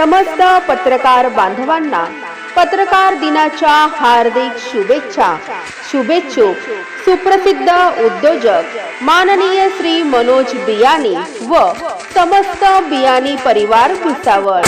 समस्त पत्रकार बांधवांना पत्रकार दिनाच्या हार्दिक शुभेच्छा। शुभेच्छुक सुप्रसिद्ध उद्योजक माननीय श्री मनोज बियाणी व समस्त बियाणी परिवार भुसावळ।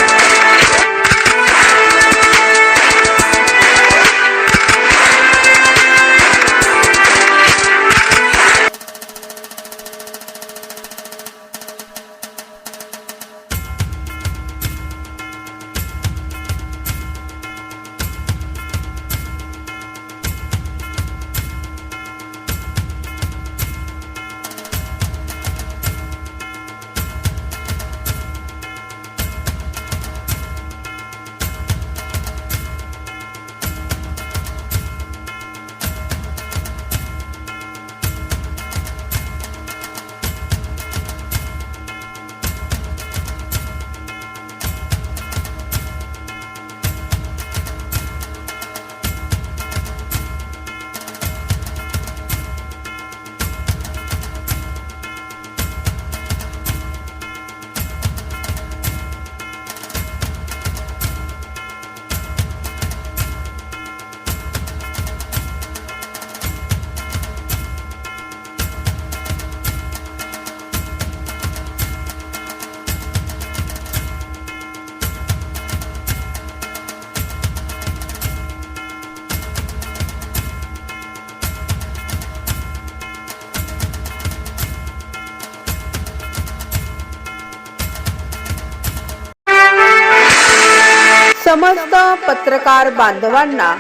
समस्त पत्रकार बांधवांना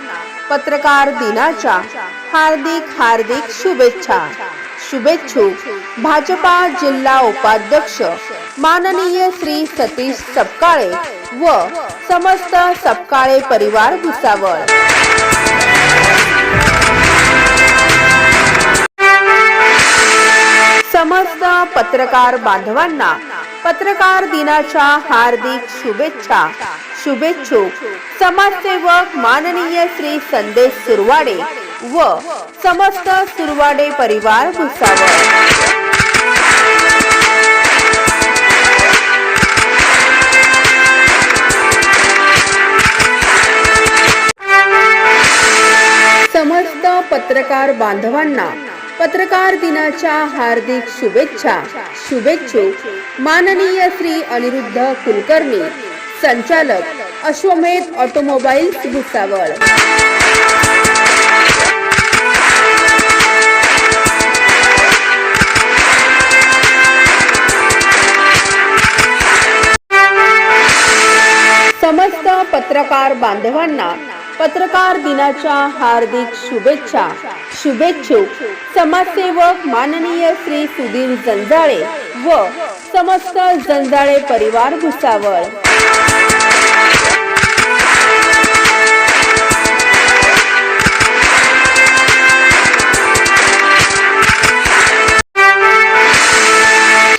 पत्रकार दिनाच्या हार्दिक शुभेच्छा। शुभेच्छुक भाजपा जिल्हा उपाध्यक्ष माननीय श्री सतीश सपकाळे व समस्त सपकाळे परिवार भुसावळ। समस्त पत्रकार बांधवांना पत्रकार दिनाच्या हार्दिक शुभेच्छा। शुभेच्छुक समाजसेवक माननीय श्री संदेश सुरवाडे व समस्त सुरवाडे परिवार भुसावळ। समस्त पत्रकार बांधवांना पत्रकार दिनाच्या हार्दिक शुभेच्छा। शुभेच्छुक माननीय श्री अनिरुद्ध कुलकर्णी संचालक अश्वमेध ऑटोमोबाईल्स भुसावळ। समस्त पत्रकार बांधवांना पत्रकार दिनाच्या हार्दिक शुभेच्छा। शुभेच्छुक समाजसेवक माननीय श्री सुधीर जंजाळे व समस्त जंजाळे परिवार भुसावळ।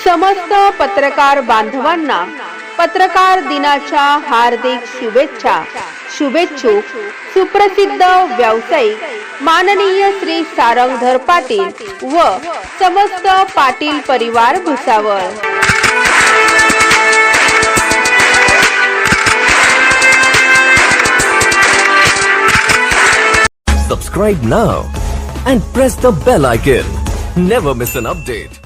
समस्त पत्रकार बांधवांना पत्रकार दिनाच्या हार्दिक शुभेच्छा। शुभेच्छुक सुप्रसिद्ध व्यावसायिक माननीय श्री सारंगधर पाटील व समस्त पाटील परिवार Bhusawal. Subscribe now and press the bell icon. Never miss an update.